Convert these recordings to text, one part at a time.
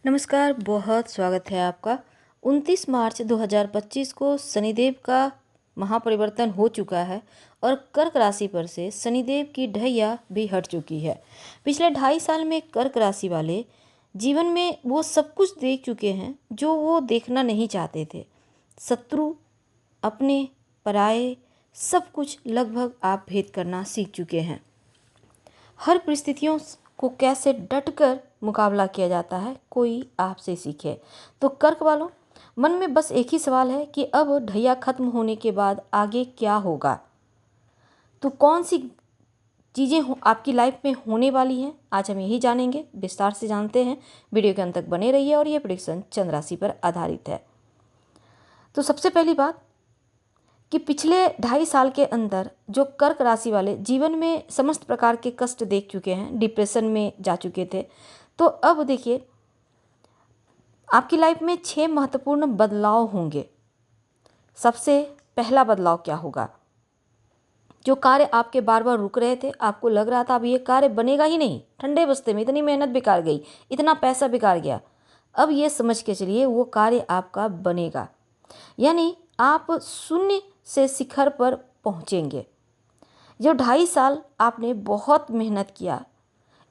नमस्कार, बहुत स्वागत है आपका। 29 मार्च 2025 को शनिदेव का महापरिवर्तन हो चुका है और कर्क राशि पर से शनिदेव की ढैया भी हट चुकी है। पिछले 2.5 साल में कर्क राशि वाले जीवन में वो सब कुछ देख चुके हैं जो वो देखना नहीं चाहते थे। शत्रु, अपने, पराये, सब कुछ लगभग आप भेद करना सीख चुके हैं। हर परिस्थितियों को कैसे डटकर मुकाबला किया जाता है, कोई आपसे सीखे। तो कर्क वालों, मन में बस एक ही सवाल है कि अब ढैया खत्म होने के बाद आगे क्या होगा। तो कौन सी चीज़ें आपकी लाइफ में होने वाली हैं, आज हम यही जानेंगे, विस्तार से जानते हैं। वीडियो के अंत तक बने रहिए और ये प्रेडिक्शन चंद्र राशि पर आधारित है। तो सबसे पहली बात कि पिछले 2.5 साल के अंदर जो कर्क राशि वाले जीवन में समस्त प्रकार के कष्ट देख चुके हैं, डिप्रेशन में जा चुके थे, तो अब देखिए आपकी लाइफ में 6 महत्वपूर्ण बदलाव होंगे। सबसे पहला बदलाव क्या होगा? जो कार्य आपके बार बार रुक रहे थे, आपको लग रहा था अब ये कार्य बनेगा ही नहीं, ठंडे बस्ते में इतनी मेहनत बेकार गई, इतना पैसा बेकार गया, अब ये समझ के चलिए वो कार्य आपका बनेगा। यानी आप शून्य से शिखर पर पहुंचेंगे। जो 2.5 साल आपने बहुत मेहनत किया,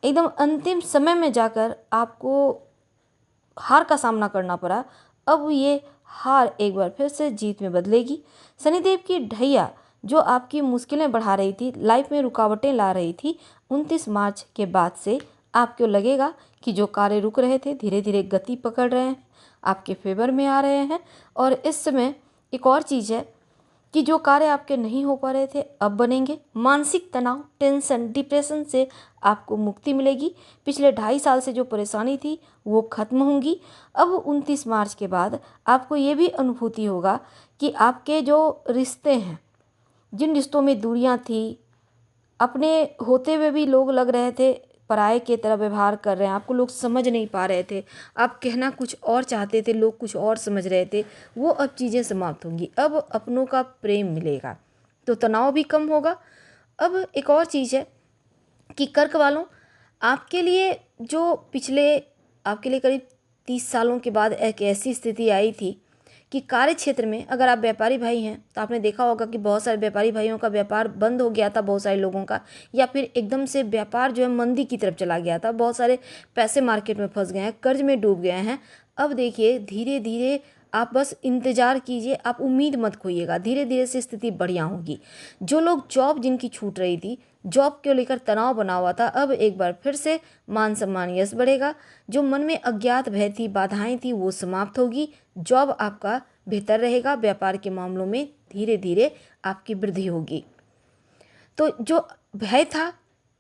एकदम अंतिम समय में जाकर आपको हार का सामना करना पड़ा, अब ये हार एक बार फिर से जीत में बदलेगी। शनिदेव की ढैया जो आपकी मुश्किलें बढ़ा रही थी, लाइफ में रुकावटें ला रही थी, 29 मार्च के बाद से आपको लगेगा कि जो कार्य रुक रहे थे धीरे धीरे गति पकड़ रहे हैं, आपके फेवर में आ रहे हैं। और इस समय एक और चीज़ है कि जो कार्य आपके नहीं हो पा रहे थे अब बनेंगे। मानसिक तनाव, टेंशन, डिप्रेशन से आपको मुक्ति मिलेगी। पिछले 2.5 साल से जो परेशानी थी वो खत्म होंगी। अब 29 मार्च के बाद आपको ये भी अनुभूति होगा कि आपके जो रिश्ते हैं, जिन रिश्तों में दूरियां थी, अपने होते हुए भी लोग लग रहे थे पराये की तरह व्यवहार कर रहे हैं, आपको लोग समझ नहीं पा रहे थे, आप कहना कुछ और चाहते थे, लोग कुछ और समझ रहे थे, वो अब चीज़ें समाप्त होंगी। अब अपनों का प्रेम मिलेगा तो तनाव भी कम होगा। अब एक और चीज़ है कि कर्क वालों, आपके लिए जो पिछले आपके लिए करीब 30 सालों के बाद एक ऐसी स्थिति आई थी कि कार्य क्षेत्र में अगर आप व्यापारी भाई हैं तो आपने देखा होगा कि बहुत सारे व्यापारी भाइयों का व्यापार बंद हो गया था, बहुत सारे लोगों का, या फिर एकदम से व्यापार जो है मंदी की तरफ चला गया था, बहुत सारे पैसे मार्केट में फंस गए हैं, कर्ज में डूब गए हैं। अब देखिए धीरे धीरे आप बस इंतज़ार कीजिए, आप उम्मीद मत खोइएगा, धीरे धीरे से स्थिति बढ़िया होगी। जो लोग जॉब जिनकी छूट रही थी, जॉब को लेकर तनाव बना हुआ था, अब एक बार फिर से मान सम्मान यश बढ़ेगा। जो मन में अज्ञात भय थी, बाधाएं थी, वो समाप्त होगी। जॉब आपका बेहतर रहेगा, व्यापार के मामलों में धीरे धीरे आपकी वृद्धि होगी। तो जो भय था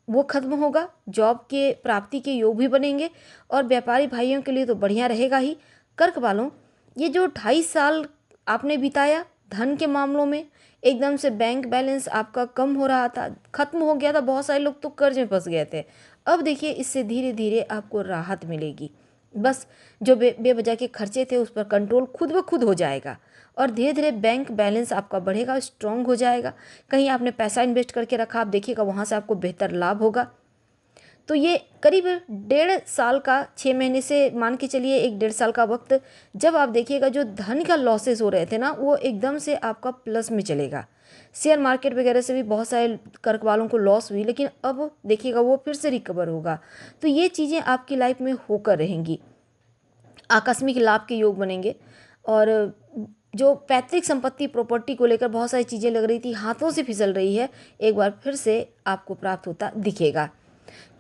वो खत्म होगा, जॉब के प्राप्ति के योग भी बनेंगे और व्यापारी भाइयों के लिए तो बढ़िया रहेगा ही। कर्क वालों, ये जो 2.5 साल आपने बिताया धन के मामलों में, एकदम से बैंक बैलेंस आपका कम हो रहा था, खत्म हो गया था, बहुत सारे लोग तो कर्ज में फंस गए थे, अब देखिए इससे धीरे धीरे आपको राहत मिलेगी। बस जो बेवजह के खर्चे थे उस पर कंट्रोल खुद ब खुद हो जाएगा और धीरे धीरे बैंक बैलेंस आपका बढ़ेगा, स्ट्रॉन्ग हो जाएगा। कहीं आपने पैसा इन्वेस्ट करके रखा, आप देखिएगा वहाँ से आपको बेहतर लाभ होगा। तो ये करीब 1.5 साल का, 6 महीने से मान के चलिए, 1-1.5 साल का वक्त, जब आप देखिएगा जो धन का लॉसेस हो रहे थे ना, वो एकदम से आपका प्लस में चलेगा। शेयर मार्केट वगैरह से भी बहुत सारे कर्क वालों को लॉस हुई, लेकिन अब देखिएगा वो फिर से रिकवर होगा। तो ये चीज़ें आपकी लाइफ में होकर रहेंगी। आकस्मिक लाभ के योग बनेंगे और जो पैतृक संपत्ति, प्रॉपर्टी को लेकर बहुत सारी चीज़ें लग रही थी हाथों से फिसल रही है, एक बार फिर से आपको प्राप्त होता दिखेगा।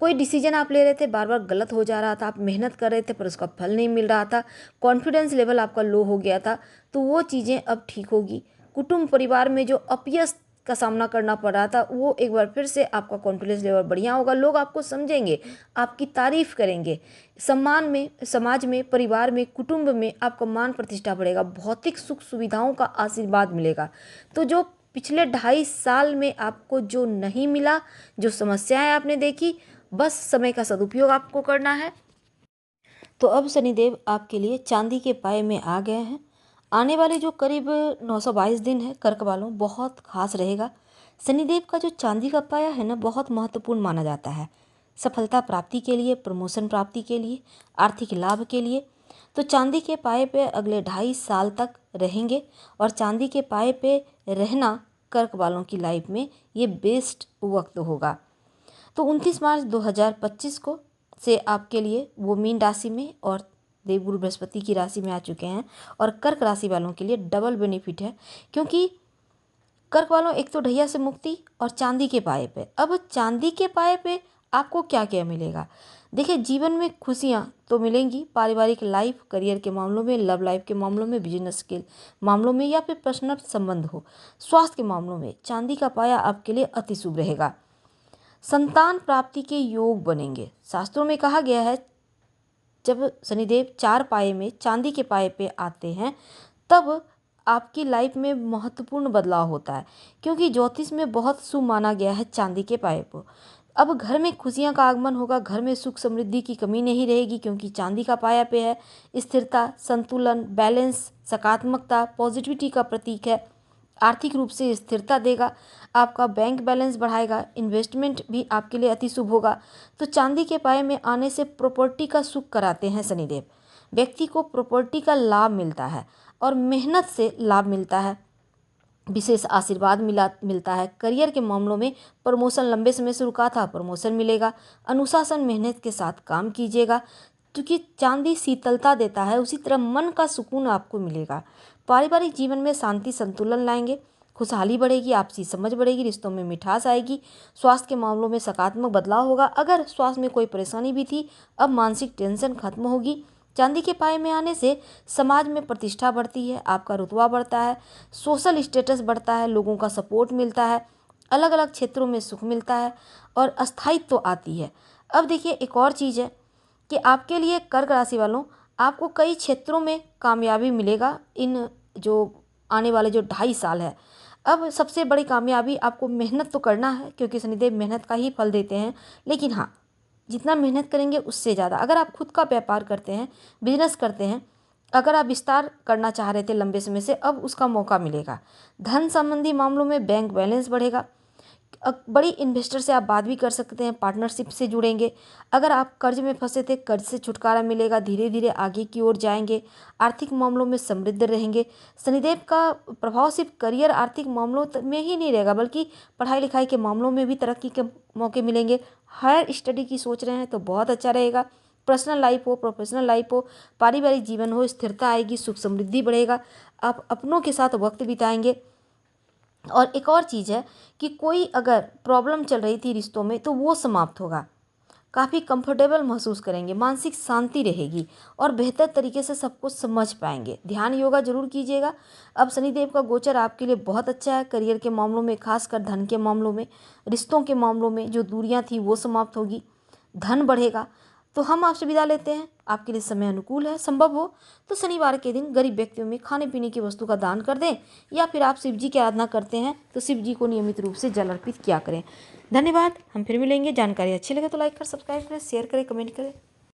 कोई डिसीजन आप ले रहे थे, बार बार गलत हो जा रहा था, आप मेहनत कर रहे थे पर उसका फल नहीं मिल रहा था, कॉन्फिडेंस लेवल आपका लो हो गया था, तो वो चीज़ें अब ठीक होगी। कुटुंब परिवार में जो अपयश का सामना करना पड़ रहा था, वो एक बार फिर से आपका कॉन्फिडेंस लेवल बढ़िया होगा, लोग आपको समझेंगे, आपकी तारीफ करेंगे, सम्मान में, समाज में, परिवार में, कुटुंब में आपका मान प्रतिष्ठा बढ़ेगा, भौतिक सुख सुविधाओं का आशीर्वाद मिलेगा। तो जो पिछले 2.5 साल में आपको जो नहीं मिला, जो समस्याएं आपने देखी, बस समय का सदुपयोग आपको करना है। तो अब शनिदेव आपके लिए चांदी के पाए में आ गए हैं। आने वाले जो करीब 922 दिन है कर्क वालों, बहुत खास रहेगा। शनिदेव का जो चांदी का पाया है ना, बहुत महत्वपूर्ण माना जाता है। सफलता प्राप्ति के लिए, प्रमोशन प्राप्ति के लिए, आर्थिक लाभ के लिए। तो चांदी के पाए पे अगले 2.5 साल तक रहेंगे और चांदी के पाए पे रहना कर्क वालों की लाइफ में ये बेस्ट वक्त होगा। तो 29 मार्च 2025 को से आपके लिए वो मीन राशि में और देवगुरु बृहस्पति की राशि में आ चुके हैं और कर्क राशि वालों के लिए डबल बेनिफिट है, क्योंकि कर्क वालों एक तो ढैया से मुक्ति और चांदी के पाए पे। अब चांदी के पाए पे आपको क्या क्या मिलेगा? देखिए, जीवन में खुशियाँ तो मिलेंगी, पारिवारिक लाइफ, करियर के मामलों में, लव लाइफ के मामलों में, बिजनेस के मामलों में या फिर पर्सनल संबंध हो, स्वास्थ्य के मामलों में चांदी का पाया आपके लिए अति शुभ रहेगा। संतान प्राप्ति के योग बनेंगे। शास्त्रों में कहा गया है जब शनिदेव 4 पाए में चांदी के पाए पे आते हैं तब आपकी लाइफ में महत्वपूर्ण बदलाव होता है, क्योंकि ज्योतिष में बहुत शुभ माना गया है चांदी के पाए को। अब घर में खुशियां का आगमन होगा, घर में सुख समृद्धि की कमी नहीं रहेगी, क्योंकि चांदी का पाया पे है। स्थिरता, संतुलन, बैलेंस, सकारात्मकता, पॉजिटिविटी का प्रतीक है। आर्थिक रूप से स्थिरता देगा, आपका बैंक बैलेंस बढ़ाएगा, इन्वेस्टमेंट भी आपके लिए अति शुभ होगा। तो चांदी के पाए में आने से प्रॉपर्टी का सुख कराते हैं शनिदेव। व्यक्ति को प्रॉपर्टी का लाभ मिलता है और मेहनत से लाभ मिलता है, विशेष आशीर्वाद मिलता है। करियर के मामलों में प्रमोशन, लंबे समय से रुका था प्रमोशन मिलेगा। अनुशासन, मेहनत के साथ काम कीजिएगा, क्योंकि चांदी शीतलता देता है, उसी तरह मन का सुकून आपको मिलेगा। पारिवारिक जीवन में शांति संतुलन लाएंगे, खुशहाली बढ़ेगी, आपसी समझ बढ़ेगी, रिश्तों में मिठास आएगी। स्वास्थ्य के मामलों में सकारात्मक बदलाव होगा। अगर स्वास्थ्य में कोई परेशानी भी थी, अब मानसिक टेंशन खत्म होगी। चांदी के पाए में आने से समाज में प्रतिष्ठा बढ़ती है, आपका रुतबा बढ़ता है, सोशल स्टेटस बढ़ता है, लोगों का सपोर्ट मिलता है, अलग अलग क्षेत्रों में सुख मिलता है और अस्थायित्व तो आती है। अब देखिए, एक और चीज़ है कि आपके लिए कर्क राशि वालों, आपको कई क्षेत्रों में कामयाबी मिलेगा इन जो आने वाले जो 2.5 साल है। अब सबसे बड़ी कामयाबी, आपको मेहनत तो करना है, क्योंकि शनिदेव मेहनत का ही फल देते हैं, लेकिन हाँ, जितना मेहनत करेंगे उससे ज़्यादा। अगर आप खुद का व्यापार करते हैं, बिजनेस करते हैं, अगर आप विस्तार करना चाह रहे थे लंबे समय से, अब उसका मौका मिलेगा। धन संबंधी मामलों में बैंक बैलेंस बढ़ेगा। बड़ी इन्वेस्टर से आप बात भी कर सकते हैं, पार्टनरशिप से जुड़ेंगे। अगर आप कर्ज में फंसे थे, कर्ज से छुटकारा मिलेगा, धीरे धीरे आगे की ओर जाएंगे। आर्थिक मामलों में समृद्ध रहेंगे। शनिदेव का प्रभाव सिर्फ करियर, आर्थिक मामलों में ही नहीं रहेगा, बल्कि पढ़ाई लिखाई के मामलों में भी तरक्की के मौके मिलेंगे। हायर स्टडी की सोच रहे हैं तो बहुत अच्छा रहेगा। पर्सनल लाइफ हो, प्रोफेशनल लाइफ हो, पारिवारिक जीवन हो, स्थिरता आएगी, सुख समृद्धि बढ़ेगा, आप अपनों के साथ वक्त बिताएंगे। और एक और चीज़ है कि कोई अगर प्रॉब्लम चल रही थी रिश्तों में तो वो समाप्त होगा, काफ़ी कंफर्टेबल महसूस करेंगे, मानसिक शांति रहेगी और बेहतर तरीके से सब कुछ समझ पाएंगे। ध्यान योगा जरूर कीजिएगा। अब शनिदेव का गोचर आपके लिए बहुत अच्छा है। करियर के मामलों में, खासकर धन के मामलों में, रिश्तों के मामलों में जो दूरियां थी वो समाप्त होगी, धन बढ़ेगा। तो हम आपसे विदा लेते हैं। आपके लिए समय अनुकूल है, संभव हो तो शनिवार के दिन गरीब व्यक्तियों में खाने पीने की वस्तु का दान कर दें, या फिर आप शिव जी की आराधना करते हैं तो शिव जी को नियमित रूप से जल अर्पित किया करें। धन्यवाद। हम फिर मिलेंगे। जानकारी अच्छी लगे तो लाइक कर, सब्सक्राइब करें, शेयर करें, कमेंट करें।